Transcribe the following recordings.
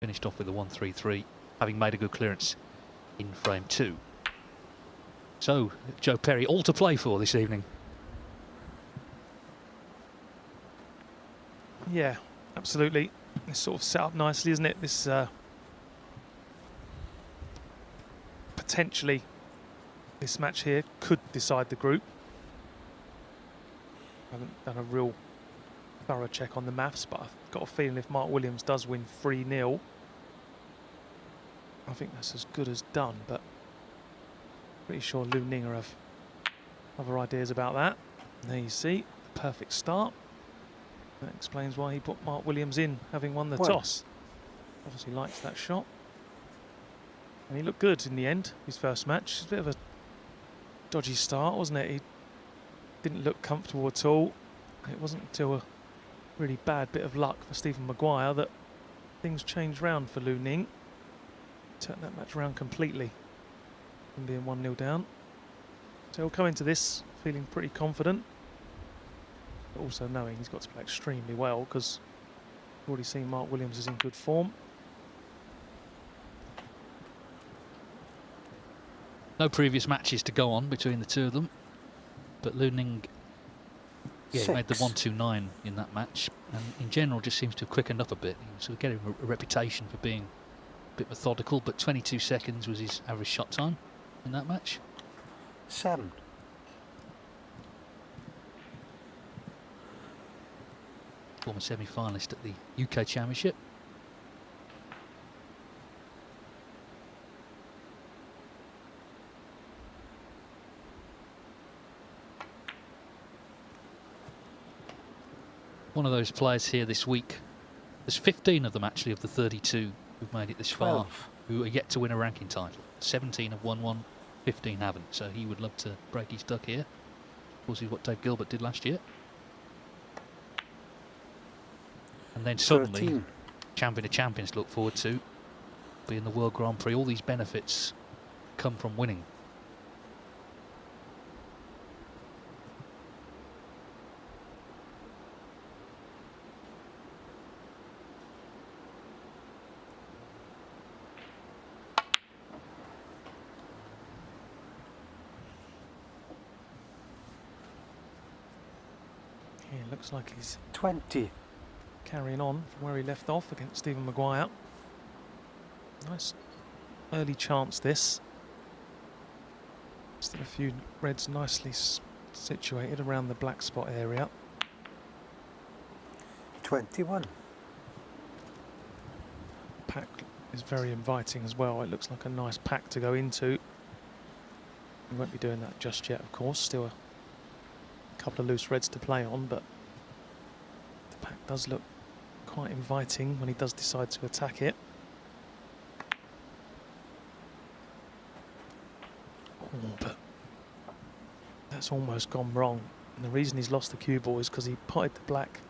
Finished off with a 1-3-3, having made a good clearance in frame 2. So, Joe Perry, all to play for this evening. Yeah, absolutely. It's sort of set up nicely, isn't it? This potentially, this match here could decide the group. I haven't done a real thorough check on the maths, but I've got a feeling if Mark Williams does win 3-0, I think that's as good as done, but pretty sure Lu Ning have other ideas about that. And there you see, the perfect start. That explains why he put Mark Williams in, having won the toss. Obviously likes that shot. And he looked good in the end, his first match. It's a bit of a dodgy start, wasn't it? He didn't look comfortable at all. It wasn't until a really bad bit of luck for Stephen Maguire that things changed round for Lu Ning. Turned that match around completely from being 1-0 down. So he'll come into this feeling pretty confident, but also knowing he's got to play extremely well because we've already seen Mark Williams is in good form. No previous matches to go on between the two of them, but Lu Ning, yeah, he made the 1-2-9 in that match, and in general just seems to have quickened up a bit. He was sort of getting a reputation for being a bit methodical, but 22 seconds was his average shot time in that match. 7. Former semi-finalist at the UK Championship. One of those players here this week. There's 15 of them actually, of the 32 who've made it this 12. far, who are yet to win a ranking title. 17 have won one, 15 haven't. So he would love to break his duck here. Of course, is what Dave Gilbert did last year. And then suddenly, 13. champion of champions to look forward to, being the World Grand Prix. All these benefits come from winning. Yeah, it looks like he's 20. carrying on from where he left off against Stephen Maguire. Nice early chance this. Still a few reds nicely situated around the black spot area. 21. Pack is very inviting as well. It looks like a nice pack to go into. We won't be doing that just yet, of course. Still a couple of loose reds to play on, but the pack does look quite inviting when he does decide to attack it. Oh, but that's almost gone wrong. And the reason he's lost the cue ball is because he potted the black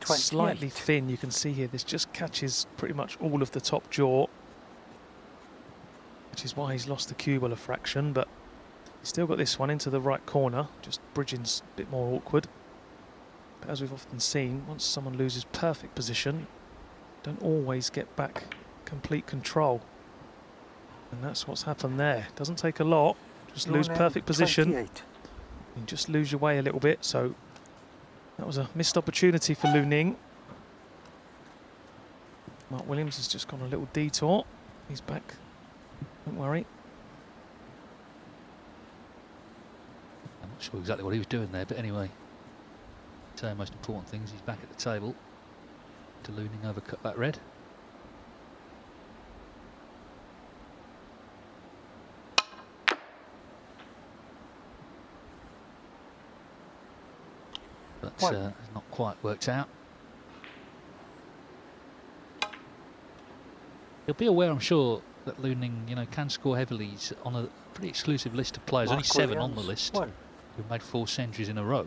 28. slightly thin. You can see here this just catches pretty much all of the top jaw, which is why he's lost the cue ball a fraction, but he's still got this one into the right corner. Just bridging's a bit more awkward. But as we've often seen, once someone loses perfect position, don't always get back complete control. And that's what's happened there. Doesn't take a lot. Just lose perfect position. 28. And just lose your way a little bit. So that was a missed opportunity for Lu Ning. Mark Williams has just gone a little detour. He's back. Don't worry. I'm not sure exactly what he was doing there, but anyway. So most important thing is he's back at the table. To Lu Ning overcut that red. But it's not quite worked out. He'll be aware, I'm sure, that Lu Ning, can score heavily. He's on a pretty exclusive list of players. Mark Only 7 on Williams, the list 1. who've made 4 centuries in a row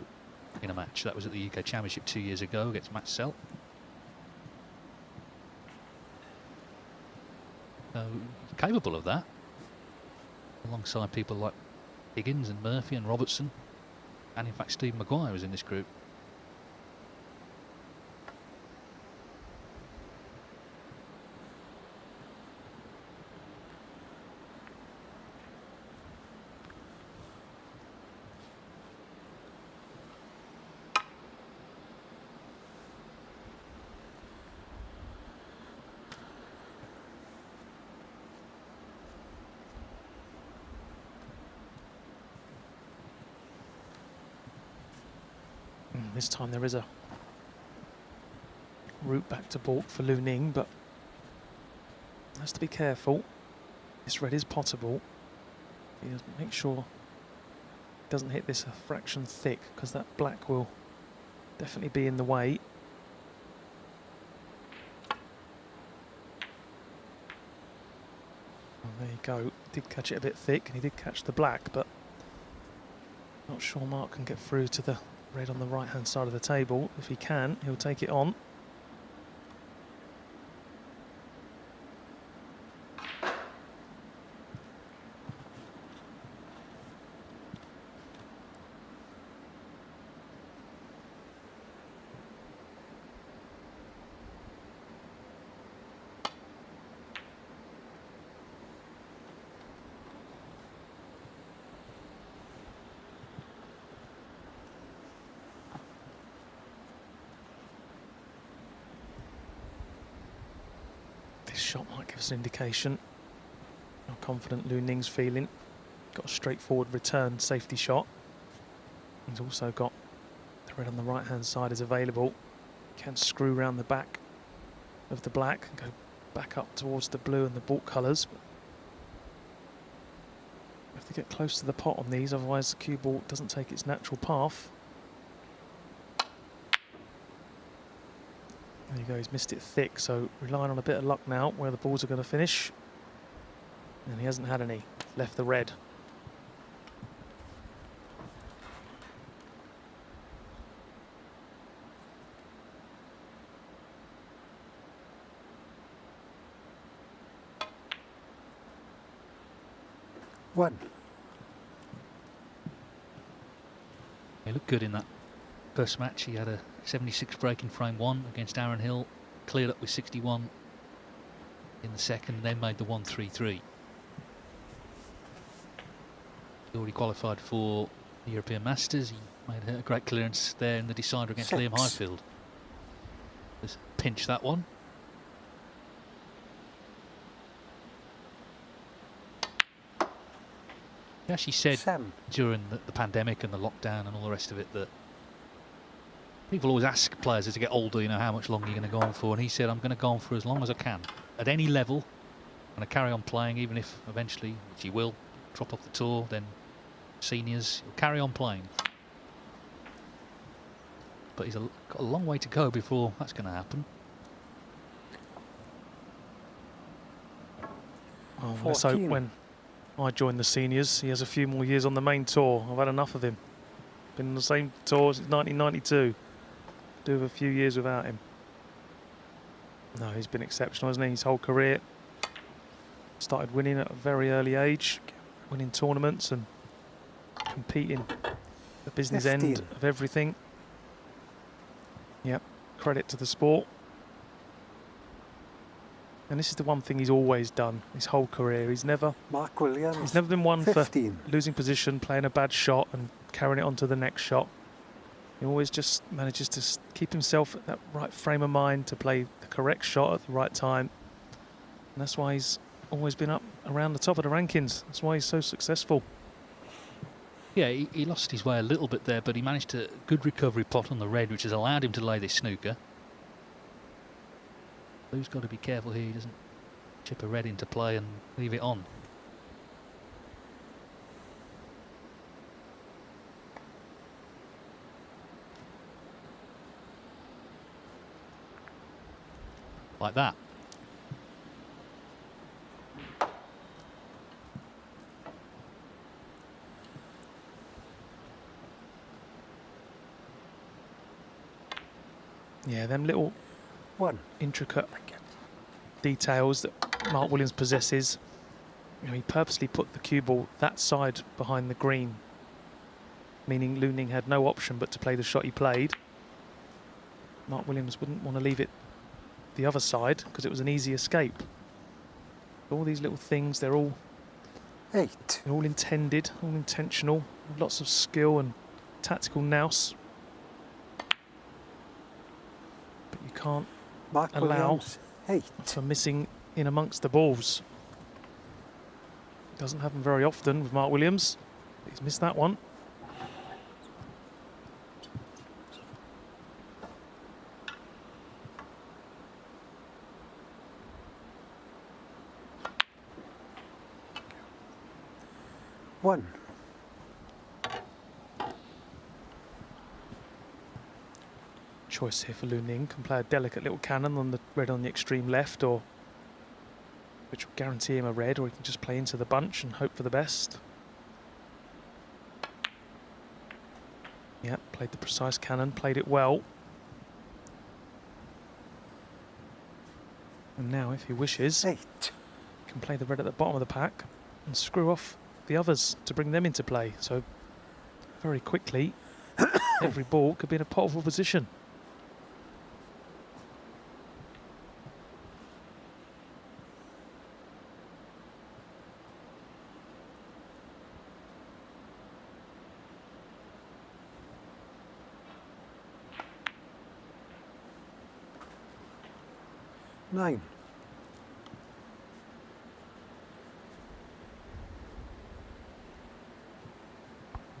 in a match. That was at the UK Championship 2 years ago against Matt Selt. So he's capable of that, alongside people like Higgins and Murphy and Robertson, and in fact Steve Maguire was in this group. this time there is a route back to baulk for Lu Ning, but has to be careful. This red is potable. He has to make sure he doesn't hit this a fraction thick, because that black will definitely be in the way. And there you go. Did catch it a bit thick, and he did catch the black, but not sure Mark can get through to the red on the right hand side of the table. If he can, he'll take it on. Shot might give us an indication how confident Lu Ning's feeling. Got a straightforward return safety shot. He's also got the red on the right hand side is available. Can screw round the back of the black and go back up towards the blue and the baulk colours. We have to get close to the pot on these, otherwise the cue ball doesn't take its natural path. There you go, he's missed it thick, so relying on a bit of luck now where the balls are going to finish. And he hasn't had any. Left the red. One. He looked good in that first match. He had a 76 break in frame 1 against Aaron Hill, cleared up with 61 in the second, then made the 1-3-3. He already qualified for the European Masters. He made a great clearance there in the decider against Liam Highfield. Just pinch that one. He actually said during the pandemic and the lockdown and all the rest of it that people always ask players as they get older, you know, how much longer you're going to go on for, and he said, I'm going to go on for as long as I can. At any level, I'm going to carry on playing, even if eventually, which he will, drop off the tour, then seniors, he'll carry on playing. But he's got a long way to go before that's going to happen. Oh, let's hope when I join the seniors, he has a few more years on the main tour. I've had enough of him. Been on the same tour since 1992. Do have a few years without him. No, he's been exceptional, hasn't he? His whole career. Started winning at a very early age, winning tournaments and competing at the business 15. end of everything. Yep, credit to the sport. And this is the one thing he's always done his whole career. He's never been one 15. For losing position, playing a bad shot and carrying it on to the next shot. He always just manages to keep himself at that right frame of mind to play the correct shot at the right time. And that's why he's always been up around the top of the rankings. That's why he's so successful. Yeah, he lost his way a little bit there, but he managed a good recovery pot on the red, which has allowed him to lay this snooker. Blue's got to be careful here. He doesn't chip a red into play and leave it on. Like that. Yeah, them little intricate details that Mark Williams possesses. You know, he purposely put the cue ball that side behind the green, meaning Lu Ning had no option but to play the shot he played. Mark Williams wouldn't want to leave it the other side because it was an easy escape. All these little things, they're all intended, all intentional, lots of skill and tactical nous. But you can't allow for missing in amongst the balls. Doesn't happen very often with Mark Williams. He's missed that one. 1. Choice here for Lu Ning. Can play a delicate little cannon on the red on the extreme left, or which will guarantee him a red, or he can just play into the bunch and hope for the best. Yeah, played the precise cannon, played it well. And now, if he wishes, 8. can play the red at the bottom of the pack and screw off the others to bring them into play. So very quickly, every ball could be in a potable position. Nine.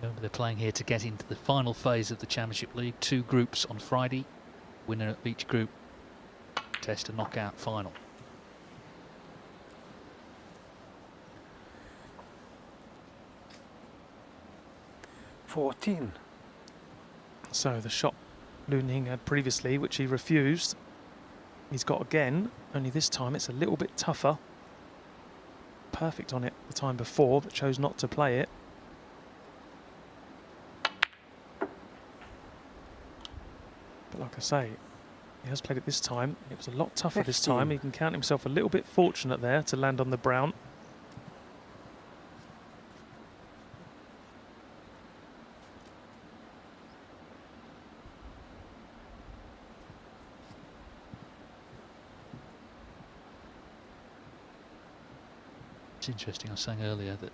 Remember, they're playing here to get into the final phase of the Championship League. 2 groups on Friday. Winner of each group test a knockout final. $14. So the shot Lu Ning had previously, which he refused, he's got again, only this time it's a little bit tougher. Perfect on it the time before, but chose not to play it. But like I say, he has played it this time. It was a lot tougher this time. 15. He can count himself a little bit fortunate there to land on the brown. It's interesting, I was saying earlier that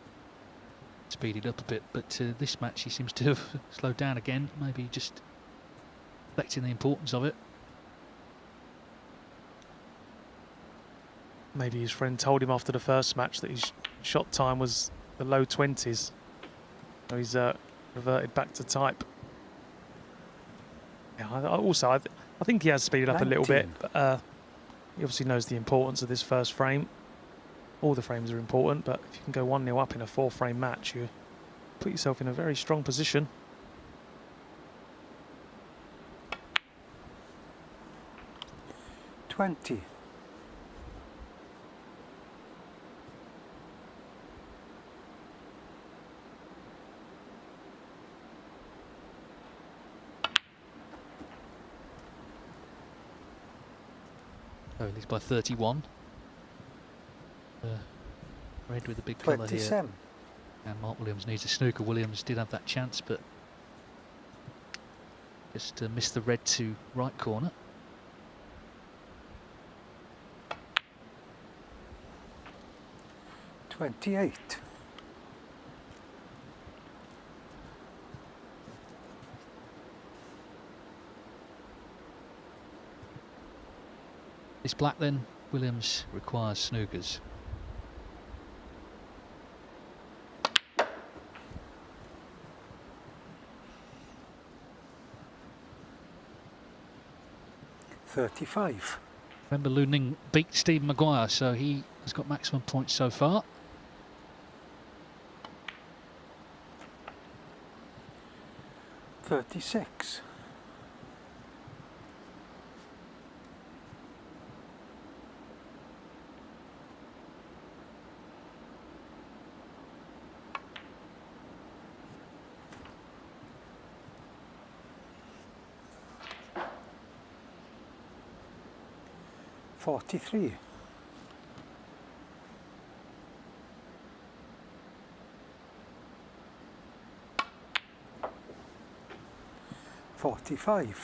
speeded up a bit, but this match he seems to have slowed down again, maybe just reflecting the importance of it. Maybe his friend told him after the first match that his shot time was the low 20s. So he's reverted back to type. Yeah, I think he has speeded up a little bit, 19. but he obviously knows the importance of this first frame. All the frames are important, but if you can go 1-0 up in a 4-frame match, you put yourself in a very strong position. $20. Oh, he's by 31. Red with a big colour here. 27. And Mark Williams needs a snooker. Williams did have that chance, but just missed the red to right corner. $28. It's black then. Williams requires snookers. $35. Remember, Lu Ning beat Stephen Maguire, so he has got maximum points so far. $36. $43. $45.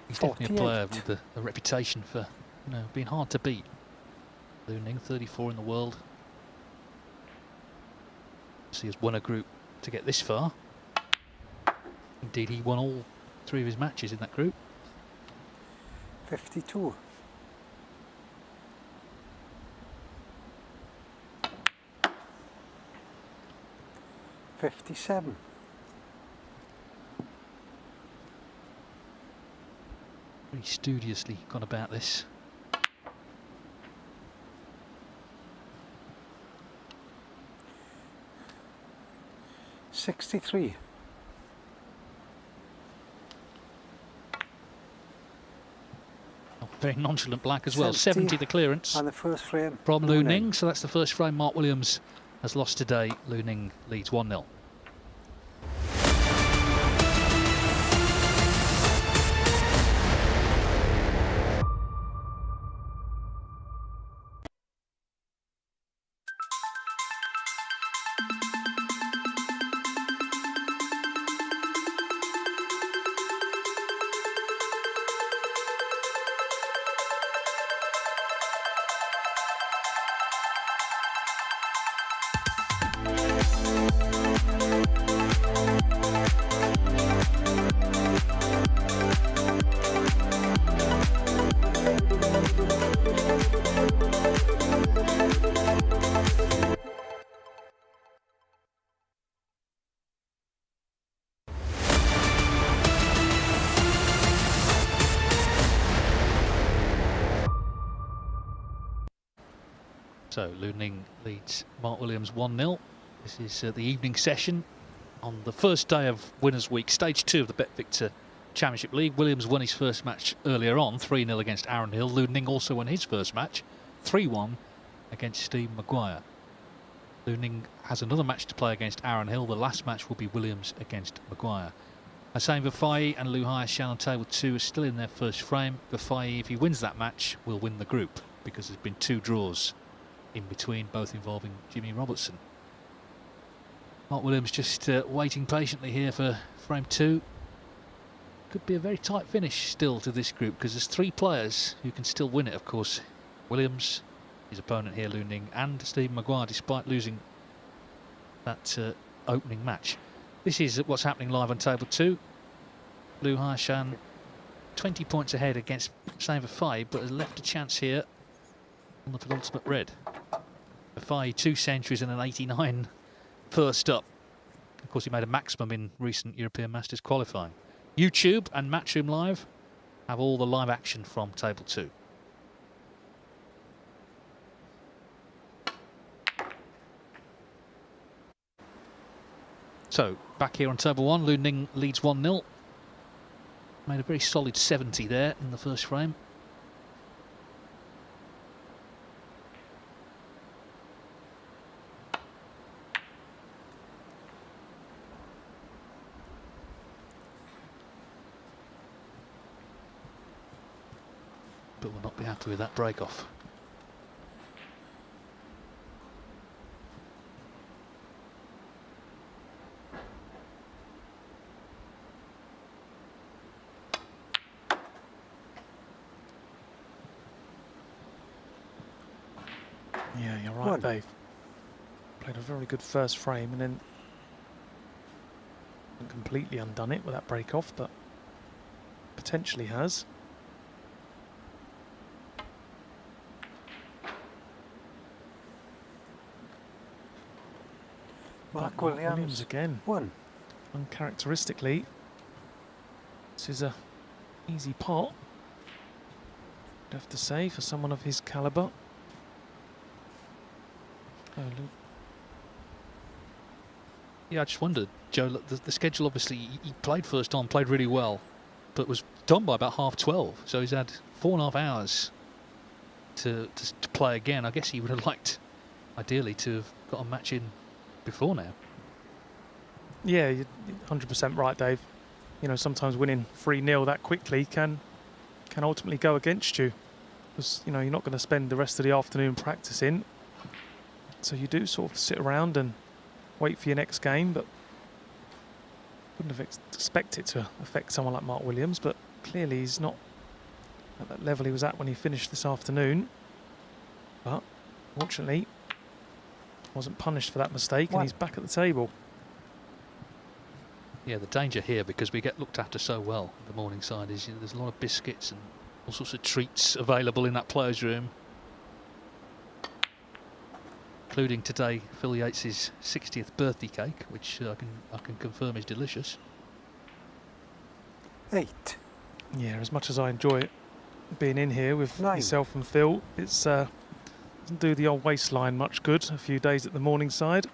He's definitely a player with a reputation for, being hard to beat. Lu Ning, 34 in the world. So he has won a group to get this far. Indeed, he won all 3 of his matches in that group. 52. $57. very studiously gone about this. $63. Oh, very nonchalant black as well. 70 70 the clearance And the first frame from Lu Ning. So that's the first frame Mark Williams has lost today. Lu Ning leads 1-0. So Lu Ning leads Mark Williams 1-0. This is the evening session on the first day of Winners' Week, stage 2 of the Bet Victor Championship League. Williams won his first match earlier on, 3-0 against Aaron Hill. Lu Ning also won his first match, 3-1 against Steve Maguire. Lu Ning has another match to play against Aaron Hill. The last match will be Williams against Maguire. Hossein Vafai and Lu Haishan on table 2 are still in their first frame. Vafai, if he wins that match, will win the group because there's been 2 draws in between, both involving Jimmy Robertson. Mark Williams just waiting patiently here for frame 2. Could be a very tight finish still to this group because there's 3 players who can still win it, of course. Williams, his opponent here, Lu Ning, and Stephen Maguire, despite losing that opening match. This is what's happening live on table 2. Lu Haishan 20 points ahead against Hossein Vafai, but has left a chance here on the penultimate red. Vafai 2 centuries and an 89 first up. Of course, he made a maximum in recent European Masters qualifying. YouTube and Matchroom Live have all the live action from table 2. So, back here on table 1, Lu Ning leads 1-0. Made a very solid 70 there in the first frame. But will not be happy with that break off. Yeah, you're right, Dave. Played a very good first frame and then completely undone it with that break off, but potentially has. Mark Williams again. 1. Uncharacteristically, this is a easy pot, I'd have to say, for someone of his calibre. Oh, Yeah, I just wondered, Joe, look, the schedule, obviously, he played first on, played really well, but was done by about 12:30. So he's had 4.5 hours to play again. I guess he would have liked, ideally, to have got a match in before now. Yeah, you're 100% right, Dave. You know, sometimes winning 3-0 that quickly can ultimately go against you. Because, you know, you're not going to spend the rest of the afternoon practicing. So you do sort of sit around and wait for your next game, but wouldn't have expected it to affect someone like Mark Williams, but clearly he's not at that level he was at when he finished this afternoon. But fortunately, wasn't punished for that mistake, and he's back at the table. Yeah, the danger here, because we get looked after so well in the morning side, is there's a lot of biscuits and all sorts of treats available in that players' room. Including today Phil Yates' 60th birthday cake, which I can confirm is delicious. 8. Yeah, as much as I enjoy being in here with 9. yourself and Phil, it's doesn't do the old waistline much good. A few days at the Morningside.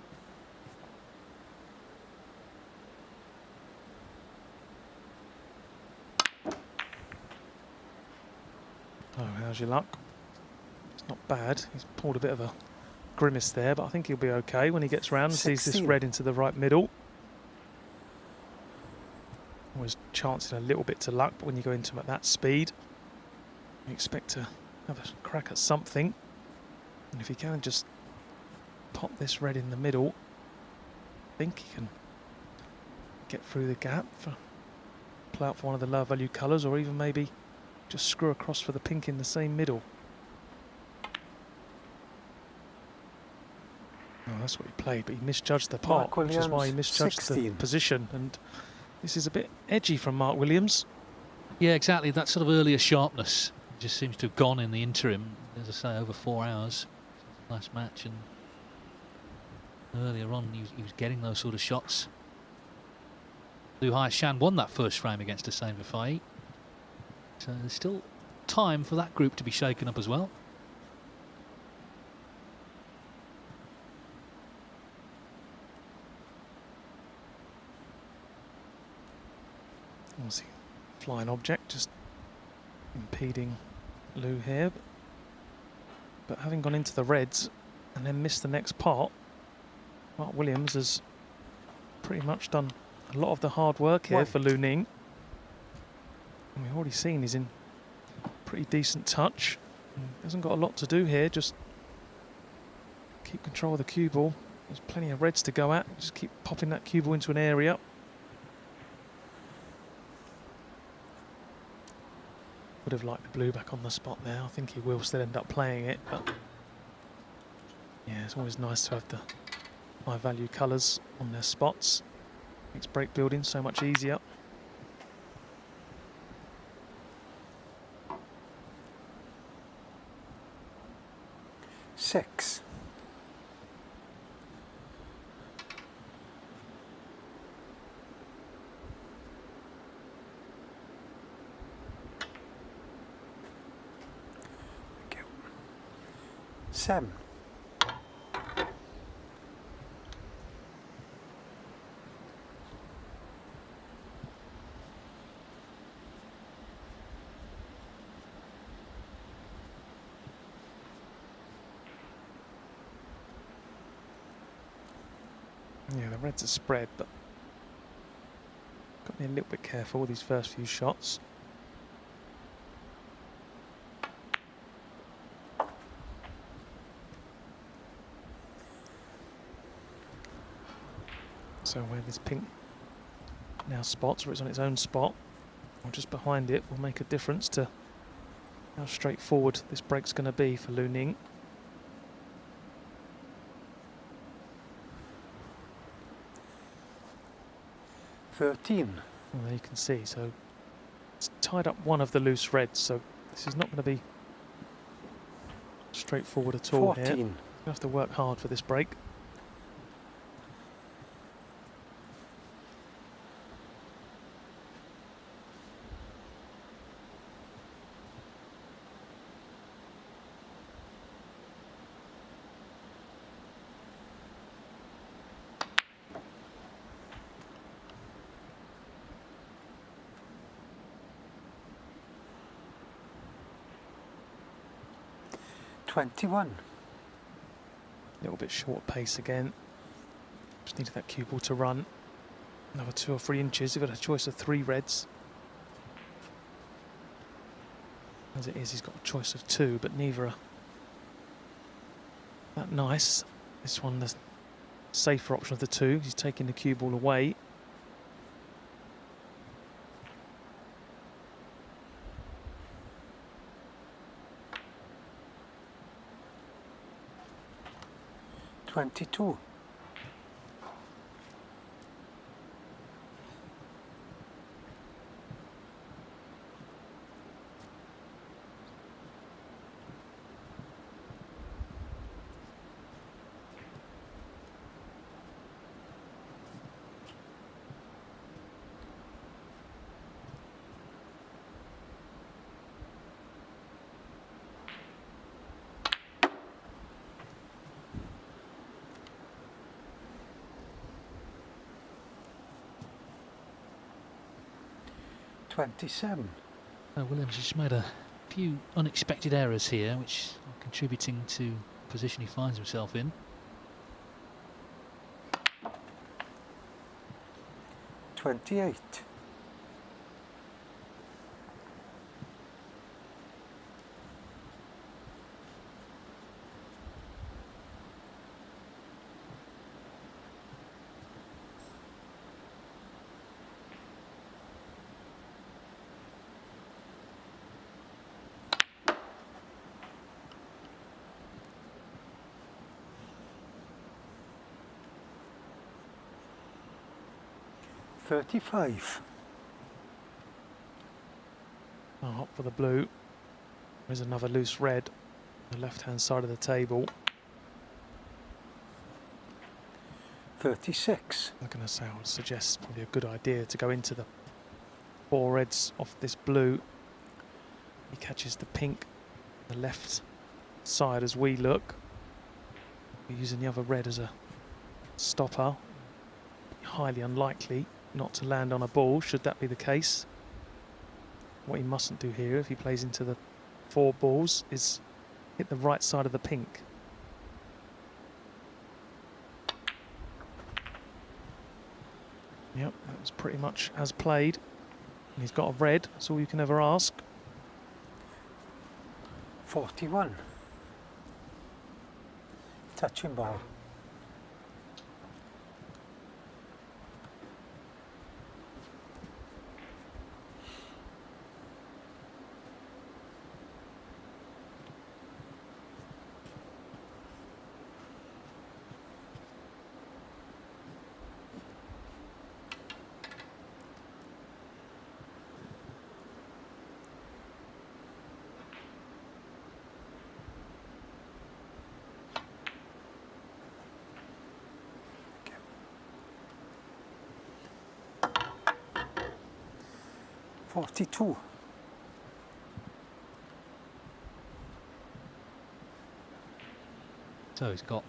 Oh, how's your luck? It's not bad. He's pulled a bit of a grimace there, but I think he'll be okay when he gets round and sees this 16. red into the right middle. Always chancing a little bit to luck, but when you go into him at that speed, you expect to have a crack at something. And if he can just pop this red in the middle, I think he can get through the gap, play out for one of the lower value colours, or even maybe just screw across for the pink in the same middle. Oh, that's what he played, but he misjudged the pot, which is why he misjudged 16. the position. And this is a bit edgy from Mark Williams. Yeah, exactly. That sort of earlier sharpness just seems to have gone in the interim. As I say, over 4 hours. Last match, and earlier on he was getting those sort of shots. Liu Hai-shan won that first frame against Hossein Vafai, so there's still time for that group to be shaken up as well. Obviously, flying object just impeding Liu here. But having gone into the reds and then missed the next pot, Mark Williams has pretty much done a lot of the hard work here for Liu Ning. And we've already seen he's in pretty decent touch. Hasn't got a lot to do here, just keep control of the cue ball. There's plenty of reds to go at, just keep popping that cue ball into an area. Would have liked the blue back on the spot there. I think he will still end up playing it, but yeah, it's always nice to have the high value colours on their spots. Makes break building so much easier. Six. Seven. Yeah, the reds are spread, but got to be a little bit careful with these first few shots. So where this pink now spots, or it's on its own spot, or just behind it, will make a difference to how straightforward this break's going to be for Liu Ning. Well, there you can see, so it's tied up one of the loose reds, so this is not going to be straightforward at all 14. here. You have to work hard for this break. A little bit short pace again. Just needed that cue ball to run. Another 2 or 3 inches. You've got a choice of 3 reds. As it is, he's got a choice of 2, but neither are that nice. This one, the safer option of the 2. He's taking the cue ball away. 27. Williams just made a few unexpected errors here, which are contributing to the position he finds himself in. 28. $35. Oh, up for the blue. There's another loose red on the left-hand side of the table. 36. I'm going to say I would suggest probably a good idea to go into the 4 reds off this blue. He catches the pink on the left side as we look. We're using the other red as a stopper. Highly unlikely not to land on a ball, should that be the case. What he mustn't do here, if he plays into the 4 balls, is hit the right side of the pink. Yep, that was pretty much as played. And he's got a red, that's all you can ever ask. 41. Touching ball. $42. So he's got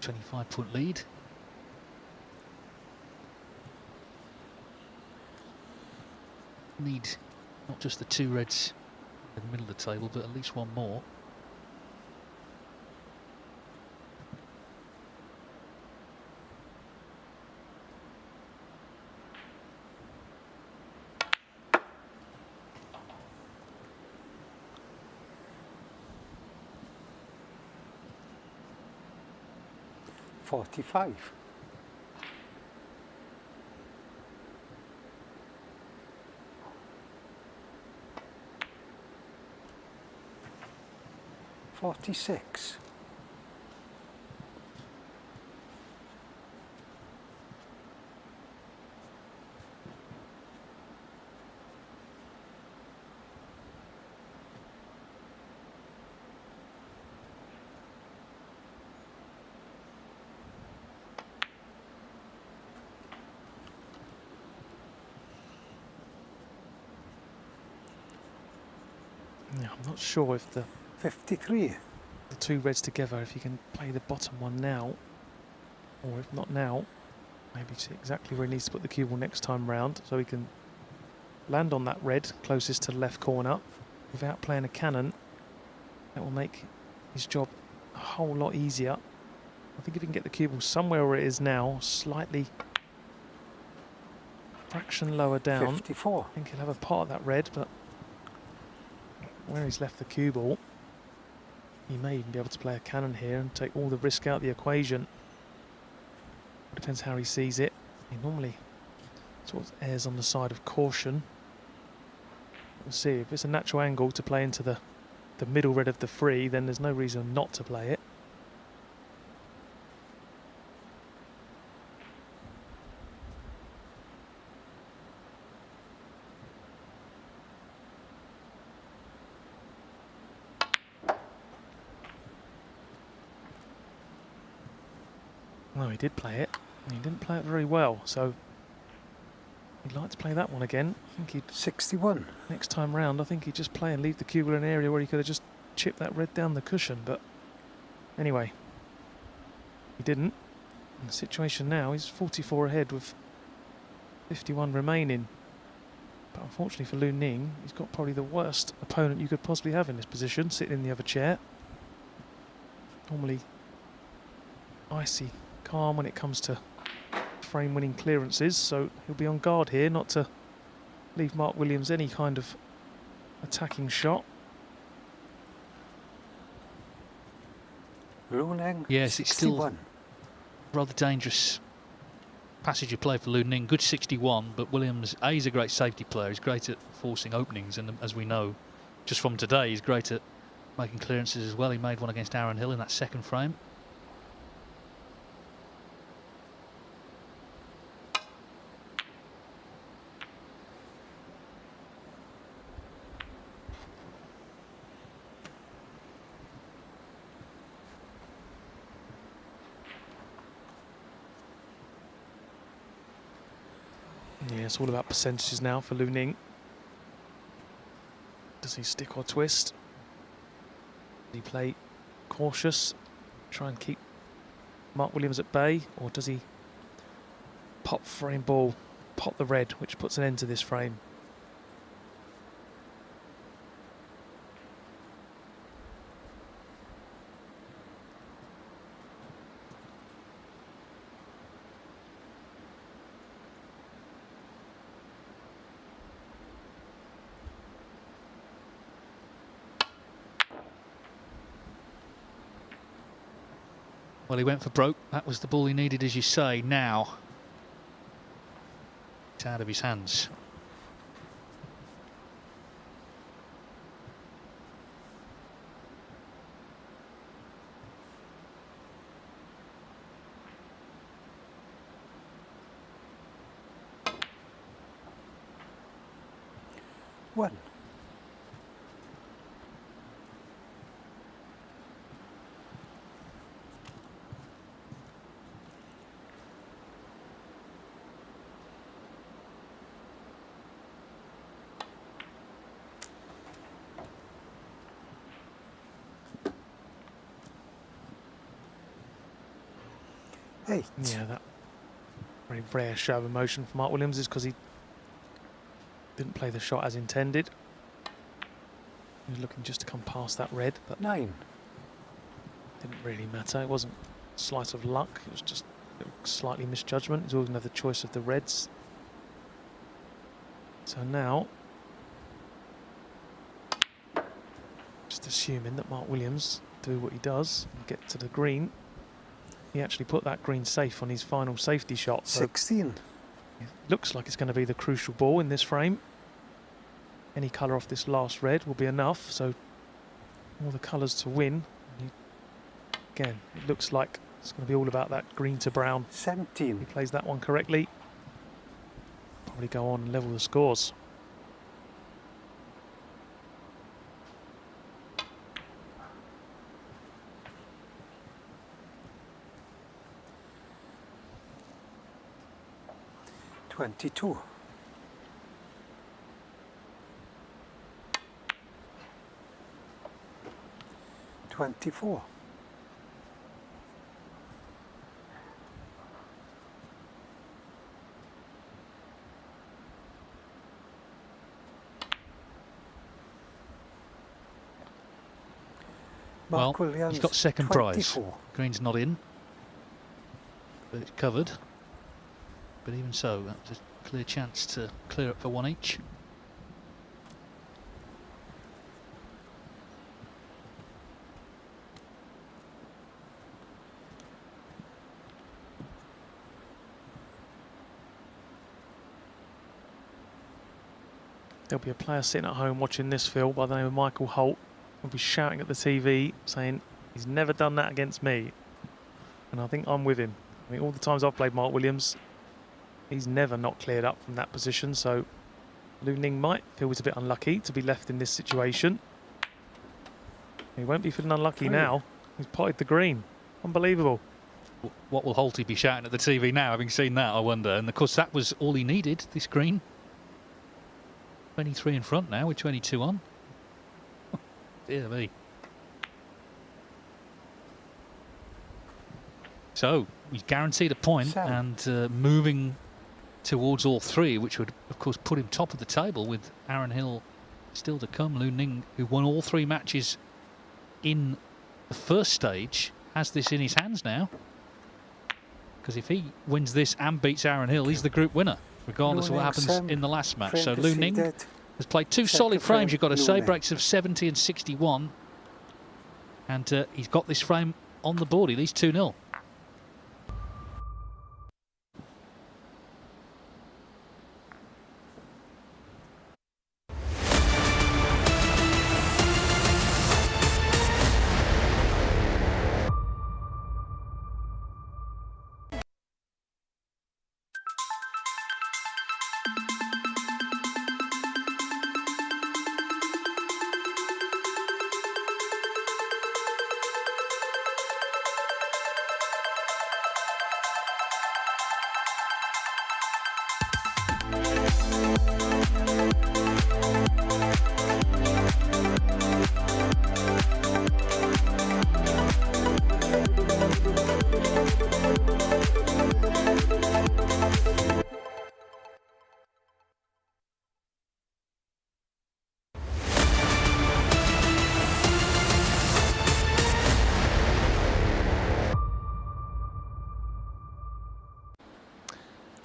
25-point lead. Need not just the 2 reds in the middle of the table, but at least one more. $45. $46. Yeah, I'm not sure if the 53. 2 reds together, if you can play the bottom one now, or if not now, maybe see exactly where he needs to put the cue ball next time round, so he can land on that red closest to the left corner without playing a cannon. That will make his job a whole lot easier. I think if he can get the cue ball somewhere where it is now, slightly fraction lower down, 54. I think he'll have a part of that red, but where he's left the cue ball, he may even be able to play a cannon here and take all the risk out of the equation. Depends how he sees it. He normally sort of errs on the side of caution. We'll see. If it's a natural angle to play into the middle red of the 3, then there's no reason not to play it. No, he did play it. He didn't play it very well, so he'd like to play that one again. I think he'd 61. next time round. I think he'd just play and leave the cue ball in an area where he could have just chipped that red down the cushion. But anyway, he didn't. And the situation now, he's 44 ahead with 51 remaining. But unfortunately for Lu Ning, he's got probably the worst opponent you could possibly have in this position, sitting in the other chair. Normally icy calm when it comes to frame-winning clearances, so he'll be on guard here not to leave Mark Williams any kind of attacking shot. Lu Ning, Yes, it's still 61. rather dangerous passage of play for Lu Ning. Good 61, but Williams, A, he's a great safety player. He's great at forcing openings, and as we know, just from today, he's great at making clearances as well. He made one against Aaron Hill in that second frame. Yeah, it's all about percentages now for Lu Ning. Does he stick or twist? Does he play cautious, try and keep Mark Williams at bay, or does he pop frame ball, pop the red, which puts an end to this frame? Well, he went for broke. That was the ball he needed, as you say. Now it's out of his hands. One. Eight. Yeah, that very rare show of emotion for Mark Williams is because he didn't play the shot as intended. He was looking just to come past that red, but 9. didn't really matter. It wasn't a slice of luck, it was just a slightly misjudgment. He's always going to have the choice of the reds. So now, just assuming that Mark Williams do what he does and get to the green. He actually put that green safe on his final safety shot. So 16. it looks like it's going to be the crucial ball in this frame. Any colour off this last red will be enough, so all the colours to win. Again, it looks like it's going to be all about that green to brown. If 17. he plays that one correctly, probably go on and level the scores. Twenty-two. 24. 'Well, Williams, he's got second prize. 24. Green's not in, but it's covered. But even so, that was a clear chance to clear up for one each. There'll be a player sitting at home watching this, Phil, by the name of Michael Holt. He'll be shouting at the TV saying he's never done that against me. And I think I'm with him. I mean, all the times I've played Mark Williams, he's never not cleared up from that position. So Lu Ning might feel it's a bit unlucky to be left in this situation. He won't be feeling unlucky now. He's potted the green. Unbelievable. What will Holty be shouting at the TV now, having seen that, I wonder? And of course, that was all he needed, this green. 23 in front now with 22 on. Dear me. So he's guaranteed a point and moving towards all three, which would, of course, put him top of the table with Aaron Hill still to come. Lu Ning, who won all 3 matches in the first stage, has this in his hands now. Because if he wins this and beats Aaron Hill, he's the group winner, regardless of what happens in the last match. So Lu Ning has played 2 solid frames, you've got to say, breaks of 70 and 61. And he's got this frame on the board. He leads 2-0.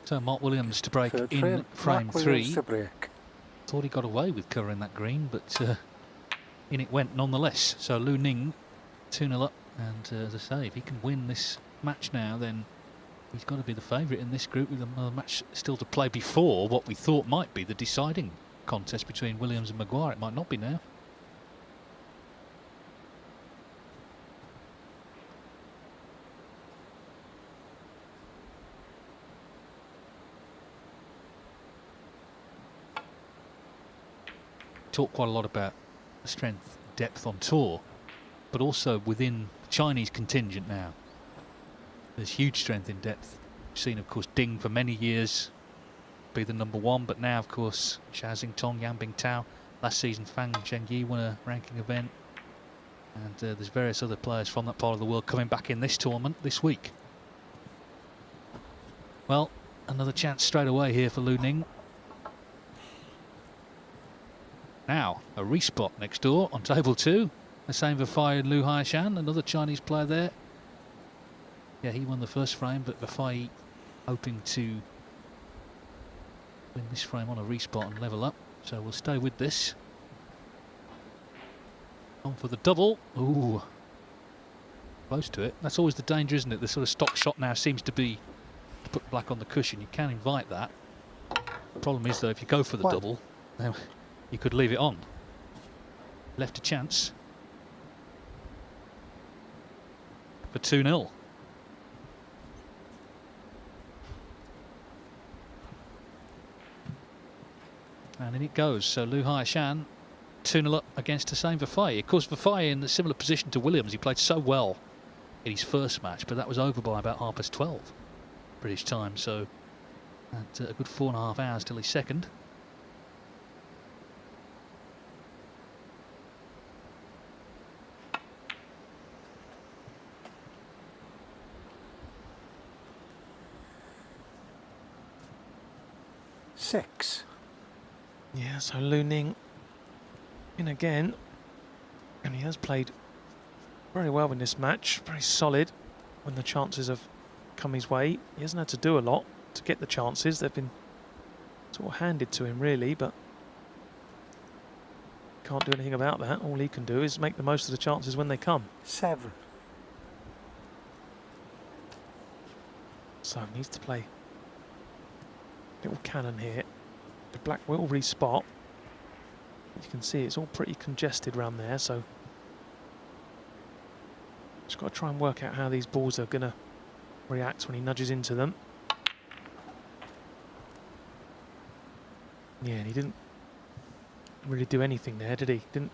So Mark Williams to break in frame 3. Thought he got away with covering that green, but in it went nonetheless. So Lu Ning 2-0 up, and as I say, if he can win this match now, then he's got to be the favourite in this group with another match still to play before what we thought might be the deciding contest between Williams and Maguire. It might not be now. Talk quite a lot about the strength, depth on tour, but also within the Chinese contingent now. There's huge strength in depth. We've seen, of course, Ding for many years be the #1, but now, of course, Xia Xingtong, Yan Bingtao. Last season, Fang Zhengyi won a ranking event. And there's various other players from that part of the world coming back in this tournament this week. Well, another chance straight away here for Lu Ning. Now, a respot next door on table 2. The same for Fai and Lu Haishan, another Chinese player there. Yeah, he won the first frame, but Fai hoping to win this frame on a respot and level up. So we'll stay with this. On for the double. Ooh, close to it. That's always the danger, isn't it? The sort of stock shot now seems to be to put black on the cushion. You can invite that. The problem is, though, if you go for the double, then you could leave it on. Left a chance for 2-0. And in it goes. So Lu Haishan 2-0 up against Hussein Vafai. Of course, Vafai in a similar position to Williams. He played so well in his first match, but that was over by about 12:30 British time. So at a good 4.5 hours till his second. Six. Yeah, so Lu Ning in again, and he has played very well in this match, very solid when the chances have come his way. He hasn't had to do a lot to get the chances. They've been sort of handed to him, really, but can't do anything about that. All he can do is make the most of the chances when they come. 7. So he needs to play little cannon here. The black will respot. You can see it's all pretty congested around there, so just got to try and work out how these balls are going to react when he nudges into them. Yeah, and he didn't really do anything there, did he? Didn't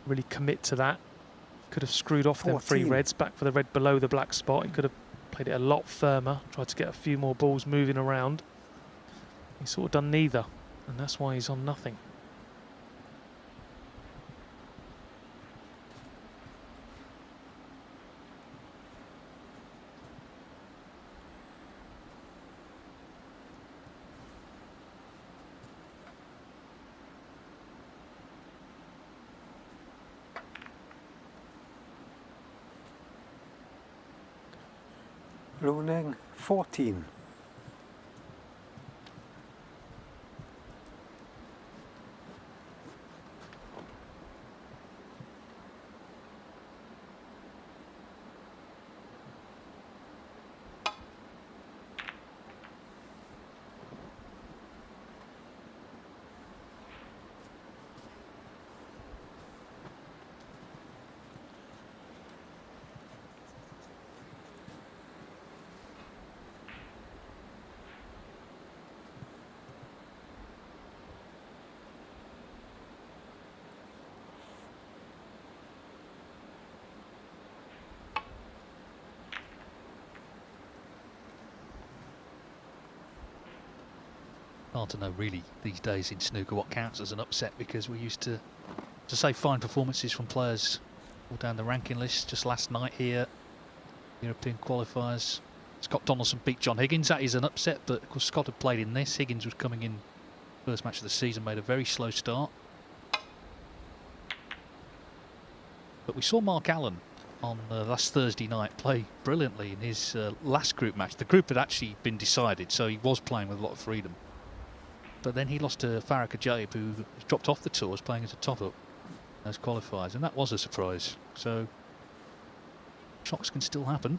really commit to that. Could have screwed off them 3 reds, back for the red below the black spot. He could have played it a lot firmer, tried to get a few more balls moving around. He's sort of done neither, and that's why he's on nothing. Luning 14. Hard to know really these days in snooker what counts as an upset, because we used to say fine performances from players all down the ranking list. Just last night here, European qualifiers, Scott Donaldson beat John Higgins. That is an upset, but of course Scott had played in this. Higgins was coming in first match of the season, made a very slow start. But we saw Mark Allen on last Thursday night play brilliantly in his last group match. The group had actually been decided, so he was playing with a lot of freedom. But then he lost to Farrah Kajaib, who dropped off the tours, playing as a top-up as qualifiers, and that was a surprise. So shocks can still happen.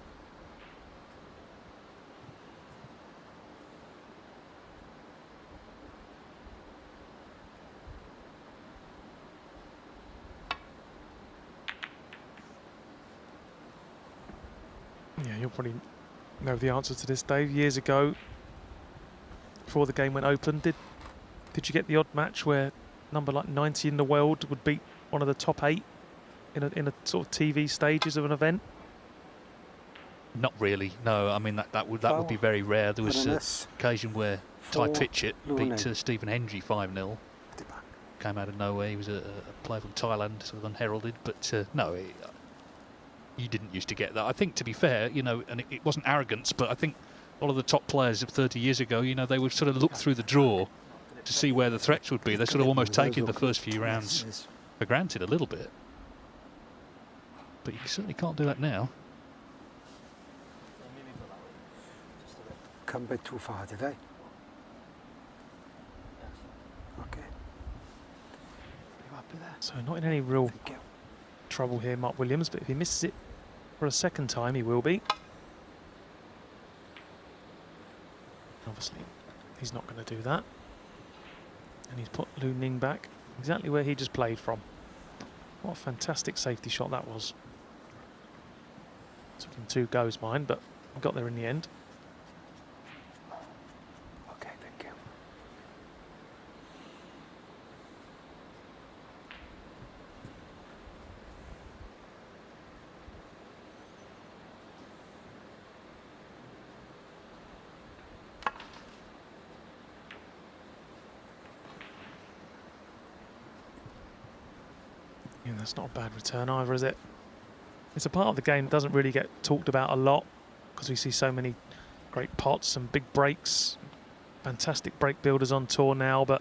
Yeah, you'll probably know the answer to this, Dave. Years ago, before the game went open, did you get the odd match where number like 90 in the world would beat one of the top 8 in a sort of TV stages of an event? Not really, no. I mean that would be very rare. There was an occasion where Ty Pitchett beat Stephen Hendry 5-0. Came out of nowhere. He was a player from Thailand, sort of unheralded. But no, you didn't used to get that. I think, to be fair, you know, and it wasn't arrogance, but I think a lot of the top players of 30 years ago, you know, they would sort of look through the draw to see where the threats would be. They're sort of almost taking the first few rounds for granted a little bit. But you certainly can't do that now. Come a bit too far, did I? Okay. You happy there? So not in any real trouble here, Mark Williams, but if he misses it for a second time, he will be. Obviously, he's not going to do that. And he's put Lu Ning back exactly where he just played from. What a fantastic safety shot that was. Took him 2 goes, mine, but I got there in the end. Okay, thank you. Yeah, that's not a bad return either, is it? It's a part of the game that doesn't really get talked about a lot because we see so many great pots and big breaks, fantastic break builders on tour now, but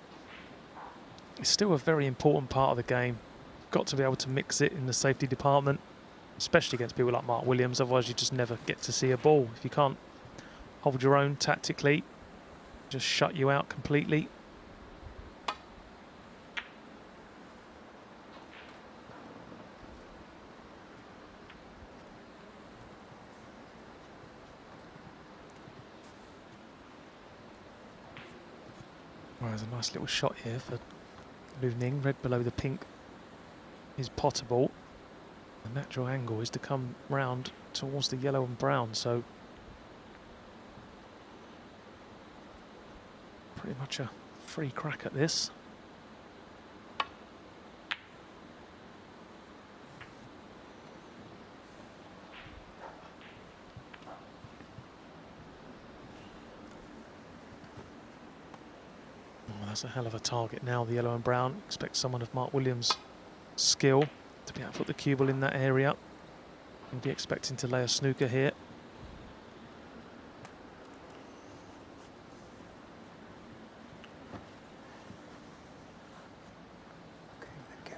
it's still a very important part of the game. You've got to be able to mix it in the safety department, especially against people like Mark Williams, otherwise you just never get to see a ball. If you can't hold your own tactically, just shut you out completely. Well, there's a nice little shot here for Lu Ning. Red below the pink is potable. The natural angle is to come round towards the yellow and brown, so pretty much a free crack at this. That's a hell of a target now, the yellow and brown. Expect someone of Mark Williams' skill to be able to put the cue ball in that area. He'll be expecting to lay a snooker here. Okay, thank you.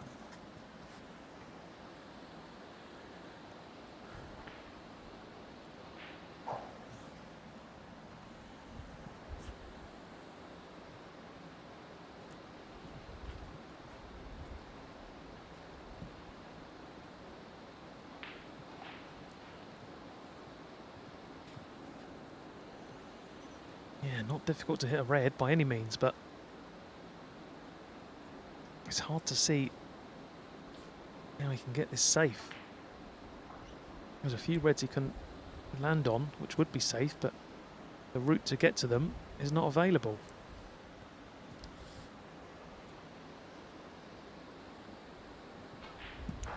Yeah, not difficult to hit a red by any means, but it's hard to see how he can get this safe. There's a few reds he can land on, which would be safe, but the route to get to them is not available.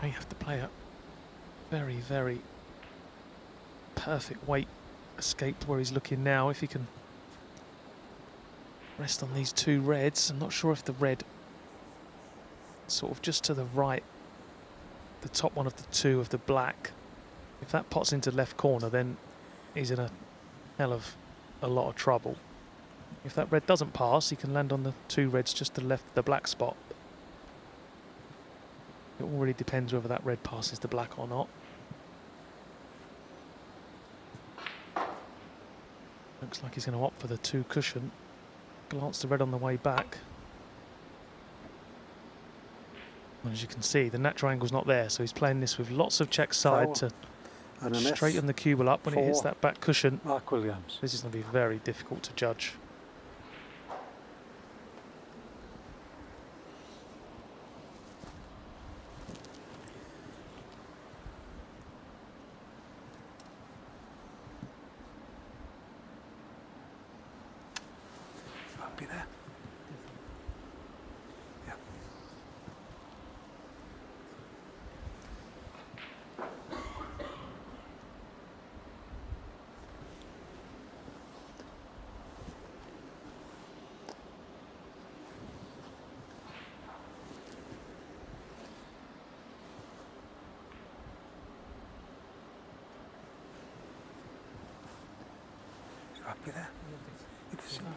You have to play a very, very perfect weight escape where he's looking now. If he can rest on these two reds, I'm not sure if the red sort of just to the right, the top one of the two of the black, if that pots into left corner, then he's in a hell of a lot of trouble. If that red doesn't pass, he can land on the two reds just to the left of the black spot. It all really depends whether that red passes the black or not. Looks like he's going to opt for the two cushion. Glance the red on the way back. And as you can see, the natural angle's not there, so he's playing this with lots of check side to straighten the cubal up when it hits that back cushion. Mark Williams. This is going to be very difficult to judge. Happy there? Yeah. You happy there? It is more.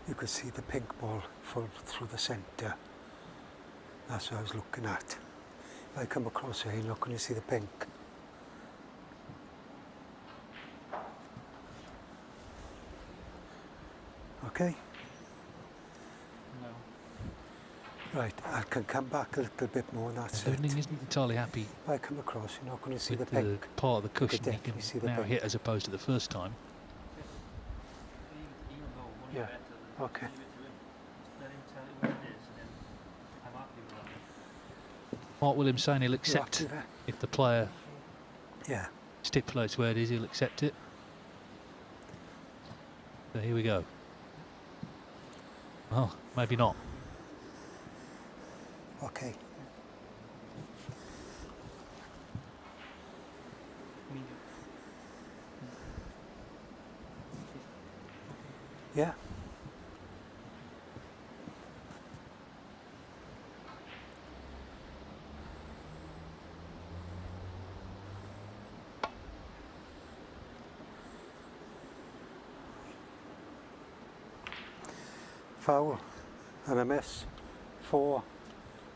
You could see the pink ball fall through the centre. That's what I was looking at. If I come across here, you're not going to see the pink. Okay? No. Right, I can come back a little bit more and that's it. Ning isn't entirely happy If I come across, you're not going to see with the pink. part of the cushion he definitely see can the now pink. hit as opposed to the first time. Yeah, okay. Mark Williams saying he'll You accept happy there? if the player Yeah. stipulates where it is, he'll accept it. So here we go. Oh, maybe not. Okay. Yeah. Foul and a miss for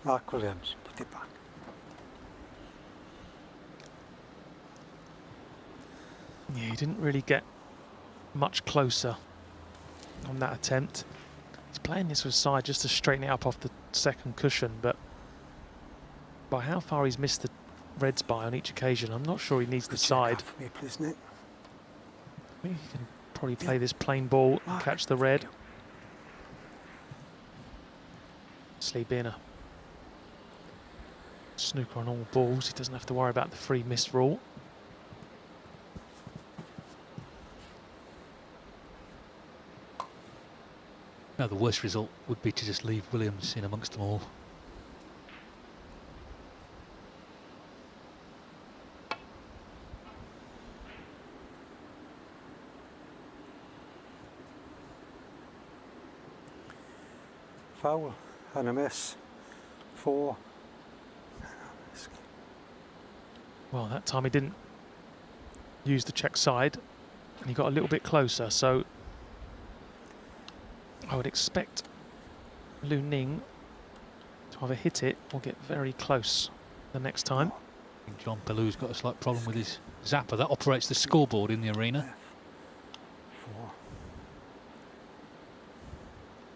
Mark Williams. Put it back. Yeah, he didn't really get much closer on that attempt. He's playing this with side just to straighten it up off the second cushion, but by how far he's missed the reds by on each occasion, I'm not sure he needs the side. For me, please, Nick. I think he can probably play this plain ball and catch the red. Obviously, being a snooker on all balls, he doesn't have to worry about the free miss rule. No, the worst result would be to just leave Williams in amongst them all. Foul and a miss for. Well, that time he didn't use the check side and he got a little bit closer, so I would expect Ning to either hit it or get very close the next time. I think John Pellou's got a slight problem with his zapper. That operates the scoreboard in the arena. Four.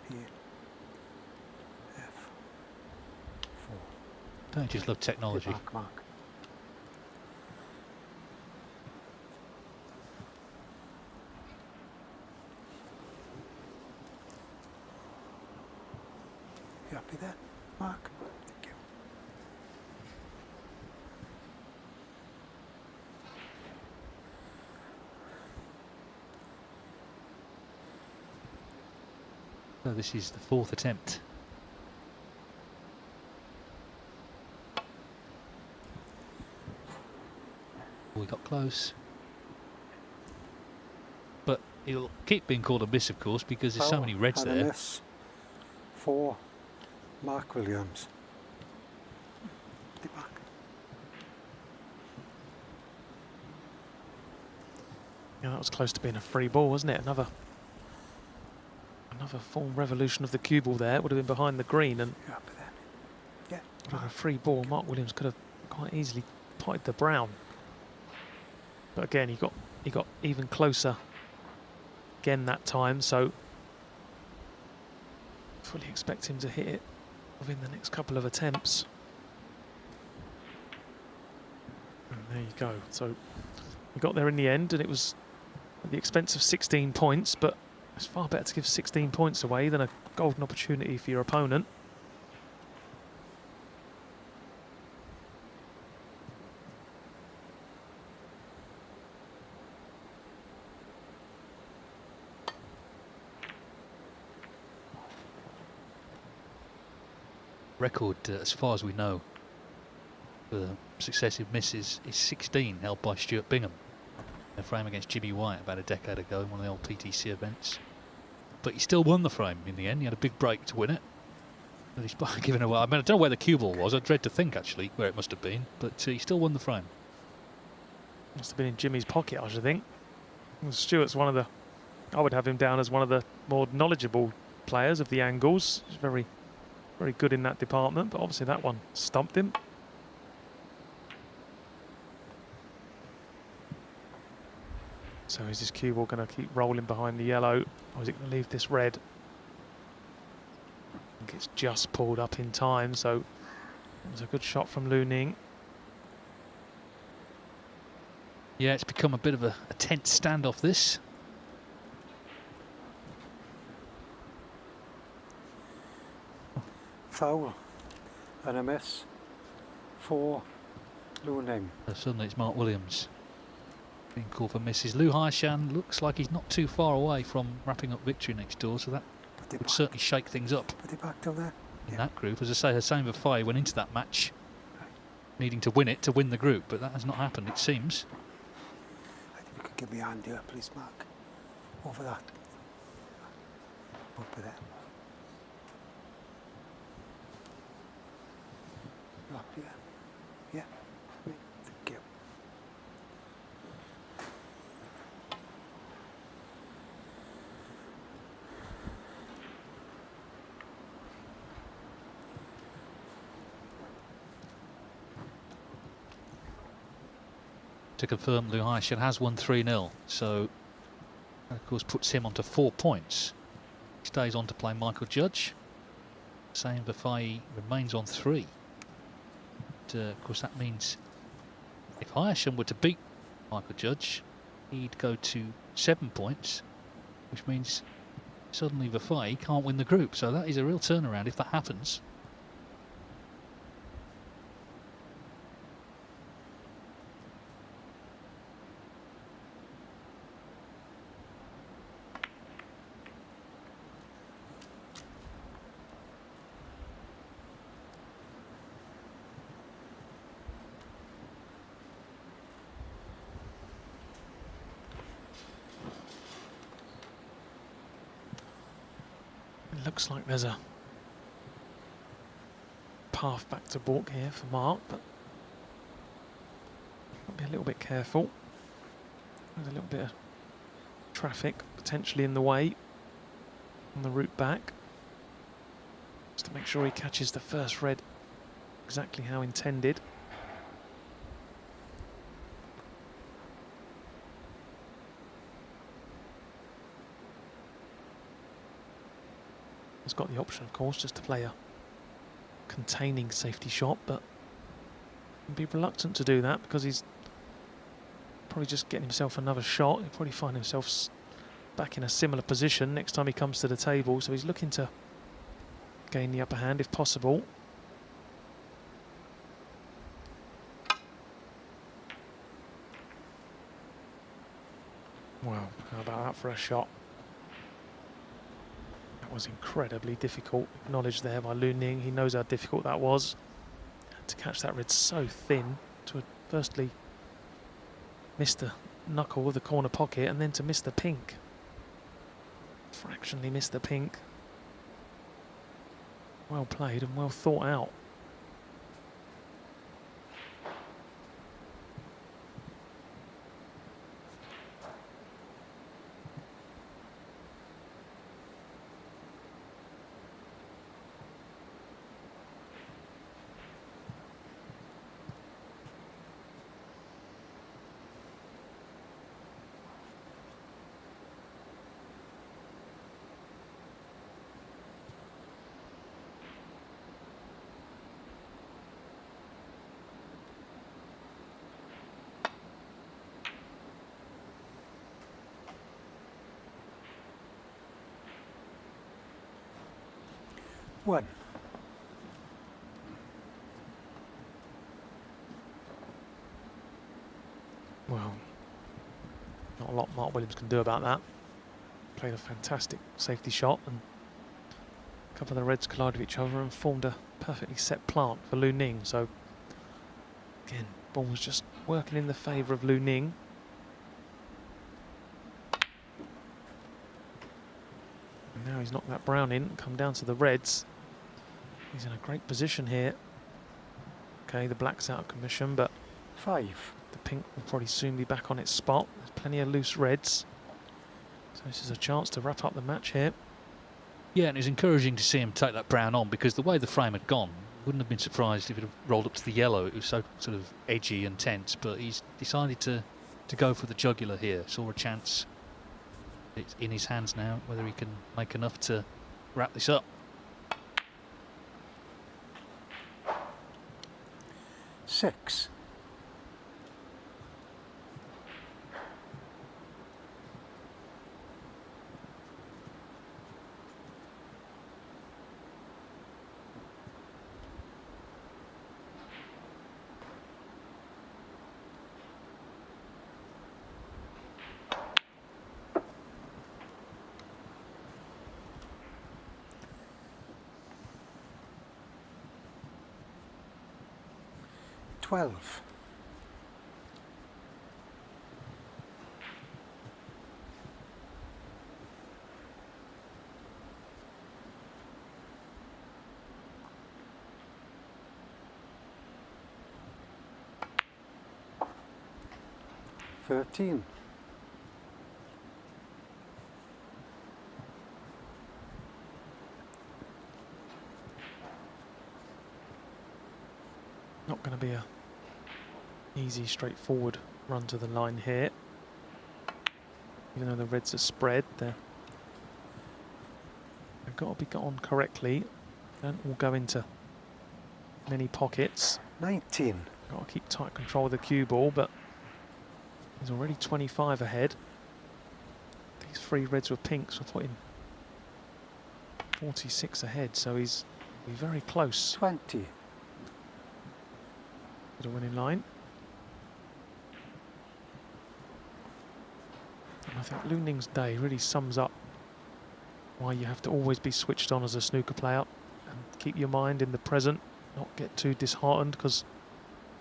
P, F, 4. Don't you just love technology? Mark, mark. You happy there, Mark? Thank you. So this is the 4th attempt. We got close. But it'll keep being called a miss, of course, because there's so many reds and a there. miss for Mark Williams. Back. Yeah, that was close to being a free ball, wasn't it? Another full revolution of the cue ball there. It would have been behind the green, and You happy then? Yeah. with a free ball, Mark Williams could have quite easily potted the brown. But again, he got even closer again that time, so fully expect him to hit it within the next couple of attempts. And there you go. So we got there in the end, and it was at the expense of 16 points, but it's far better to give 16 points away than a golden opportunity for your opponent. Record, as far as we know, for successive misses is 16, held by Stuart Bingham. A frame against Jimmy White about a decade ago in one of the old PTC events. But he still won the frame in the end. He had a big break to win it. But he's given away. I mean, I don't know where the cue ball was. I dread to think, actually, where it must have been. But he still won the frame. Must have been in Jimmy's pocket, I should think. Stuart's one of the... I would have him down as one of the more knowledgeable players of the angles. He's very, very good in that department, but obviously that one stumped him. So is this cue ball going to keep rolling behind the yellow, or is it going to leave this red? I think it's just pulled up in time, so it was a good shot from Ning. Yeah, it's become a bit of a tense standoff, this. Foul and a miss for Ning. So suddenly it's Mark Williams being called for misses. Lu Haishan looks like he's not too far away from wrapping up victory next door, so that would certainly shake things up Put it back down there. in that group. As I say, Hossein Vafai went into that match needing to win it to win the group, but that has not happened, it seems. I think you could give me a hand here, please, Mark. Over that. Up with it. Up here. Yeah. Thank you. To confirm, Lu Haishan has won 3-0, so that of course puts him onto 4 points. He stays on to play Michael Judge. Hossein Vafai remains on 3. But, of course, that means if Haishan were to beat Michael Judge, he'd go to 7 points, which means suddenly Vafai can't win the group. So that is a real turnaround if that happens. Looks like there's a path back to balk here for Mark, but I'll be a little bit careful. There's a little bit of traffic potentially in the way on the route back. Just to make sure he catches the first red exactly how intended. He's got the option, of course, just to play a containing safety shot, but he'd be reluctant to do that because he's probably just getting himself another shot. He'll probably find himself back in a similar position next time he comes to the table, so he's looking to gain the upper hand if possible. Wow, how about that for a shot? That was incredibly difficult. Acknowledged there by Lu Ning. He knows how difficult that was. To catch that red so thin, to firstly miss the knuckle of the corner pocket and then to miss the pink. Fractionally missed the pink. Well played and well thought out. One. Well, not a lot Mark Williams can do about that. Played a fantastic safety shot and a couple of the reds collided with each other and formed a perfectly set plant for Lu Ning. So again, ball was just working in the favour of Lu Ning. And now he's knocked that brown in and come down to the reds. He's in a great position here. Okay, the black's out of commission, but 5. the pink will probably soon be back on its spot. There's plenty of loose reds. So this is a chance to wrap up the match here. Yeah, and it was encouraging to see him take that brown on because the way the frame had gone, wouldn't have been surprised if it had rolled up to the yellow. It was so sort of edgy and tense, but he's decided to go for the jugular here. Saw a chance. It's in his hands now, whether he can make enough to wrap this up. 6. $12. $13. Not going to be a easy, straightforward run to the line here. Even though the reds are spread, they've got to be got on correctly. Don't all go into many pockets. 19. Got to keep tight control of the cue ball, but he's already 25 ahead. These 3 reds with pinks will put him 46 ahead, so he's be very close 20. to the winning line. And I think Lu Ning's day really sums up why you have to always be switched on as a snooker player and keep your mind in the present, not get too disheartened, because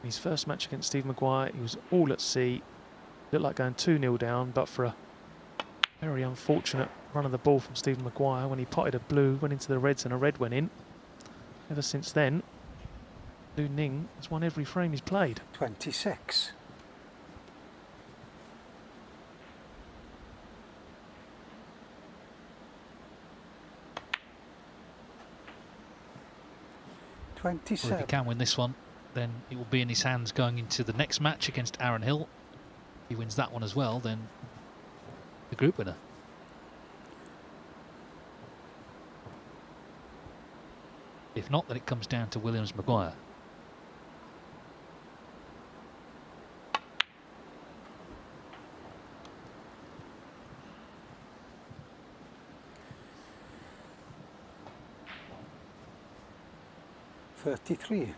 in his first match against Steve Maguire, he was all at sea, looked like going 2-0 down, but for a very unfortunate run of the ball from Stephen Maguire when he potted a blue, went into the reds and a red went in. Ever since then, Lu Ning has won every frame he's played. 26. Well, if he 27. can win this one, then it will be in his hands going into the next match against Aaron Hill. If he wins that one as well, then the group winner. If not, then it comes down to Williams-Maguire. $33.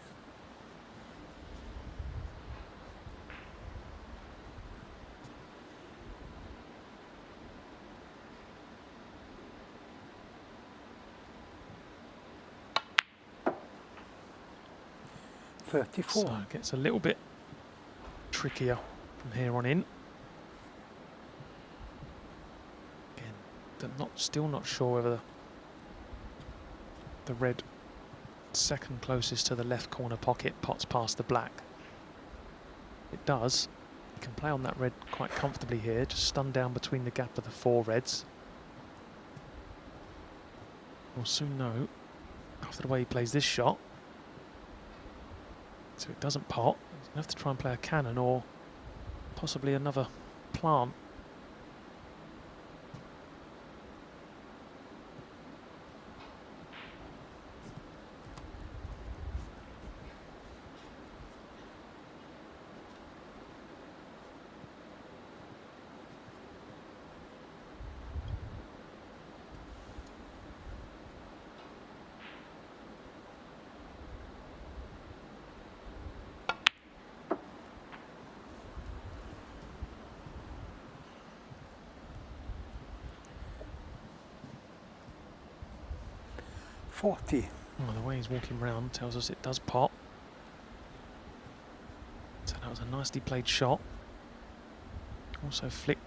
34. So it gets a little bit trickier from here on in. Again, still not sure whether the red second closest to the left corner pocket pots past the black. It does. You can play on that red quite comfortably here, just stun down between the gap of the 4 reds. We'll soon know after the way he plays this shot. So it doesn't pot. He's going to have to try and play a cannon or possibly another plant. $40. Well, the way he's walking round tells us it does pot. So that was a nicely played shot. Also flicked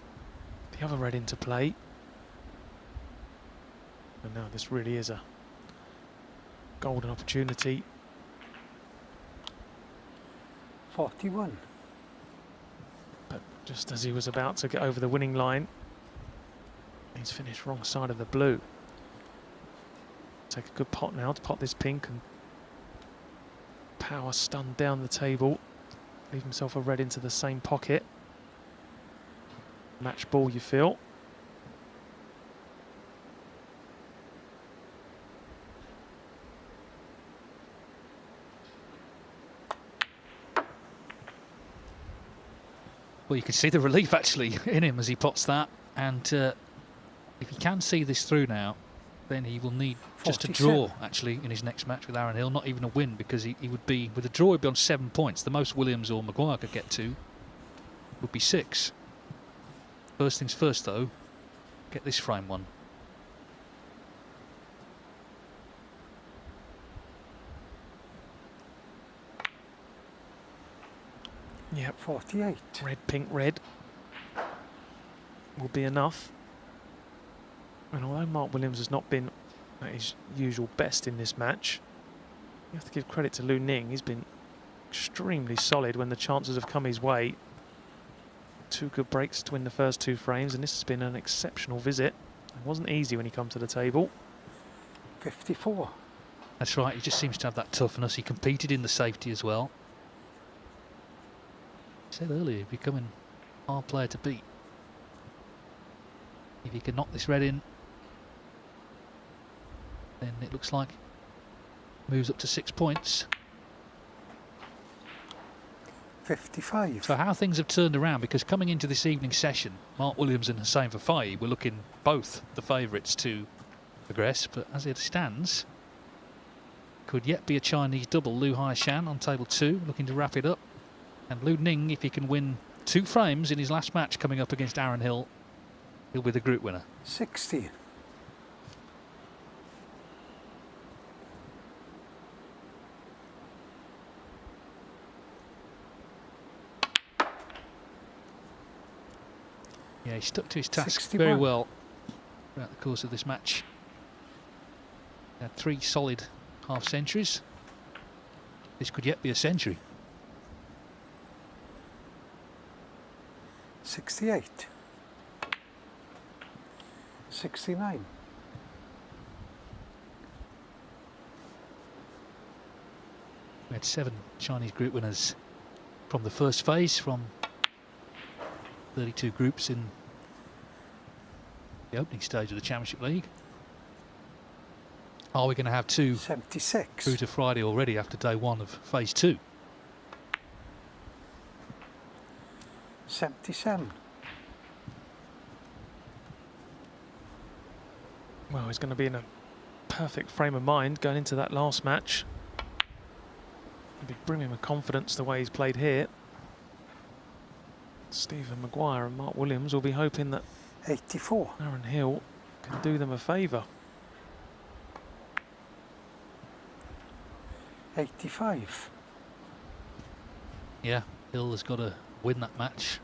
the other red into play. And now this really is a golden opportunity. 41. But just as he was about to get over the winning line, he's finished wrong side of the blue. Take a good pot now to pot this pink and power stun down the table. Leave himself a red into the same pocket. Match ball, you feel. Well, you can see the relief actually in him as he pots that, and if he can see this through now, then he will need just a draw actually in his next match with Aaron Hill, not even a win, because he would be, with a draw he'd be on 7 points. The most Williams or Maguire could get to would be 6. First things first though, get this frame one. Yep. 48. Red, pink, red will be enough. And although Mark Williams has not been at his usual best in this match, you have to give credit to Lu Ning. He's been extremely solid when the chances have come his way. 2 good breaks to win the first 2 frames, and this has been an exceptional visit. It wasn't easy when he come to the table. 54. That's right, he just seems to have that toughness. He competed in the safety as well. I said earlier, becoming a hard player to beat. If he can knock this red in, then it looks like moves up to 6 points. 55. So how things have turned around, because coming into this evening session, Mark Williams and Hussein Fafai were looking both the favourites to progress, but as it stands, could yet be a Chinese double. Lu Haishan on table 2, looking to wrap it up. And Lu Ning, if he can win 2 frames in his last match coming up against Aaron Hill, he'll be the group winner. 60. Yeah, he stuck to his task 61. very well throughout the course of this match. He had 3 solid half centuries. This could yet be a century. 68. 69. We had 7 Chinese group winners from the first phase, from 32 groups in the opening stage of the Championship League. Are we going to have 2 76. through to Friday already after day 1 of phase 2? 77. Well, he's going to be in a perfect frame of mind going into that last match. It'll be brimming with confidence the way he's played here. Stephen Maguire and Mark Williams will be hoping that 84. Aaron Hill can do them a favour. 85. Yeah, Hill has got to win that match.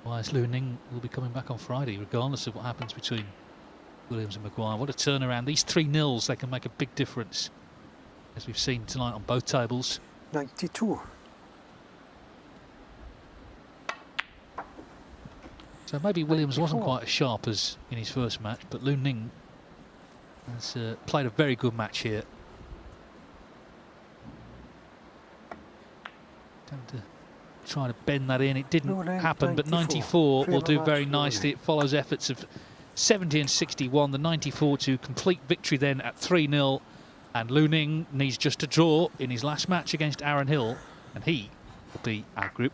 Otherwise, Lu Ning will be coming back on Friday, regardless of what happens between Williams and Maguire. What a turnaround. These 3-0s, they can make a big difference, as we've seen tonight on both tables. 92. So maybe Williams wasn't 94. quite as sharp as in his first match, but Lu Ning has played a very good match here. Going to try to bend that in. It didn't happen, but 94 will do very nicely. It follows efforts of 70 and 61. The 94 to complete victory then at 3-0. And Lu Ning needs just a draw in his last match against Aaron Hill, and he will be our group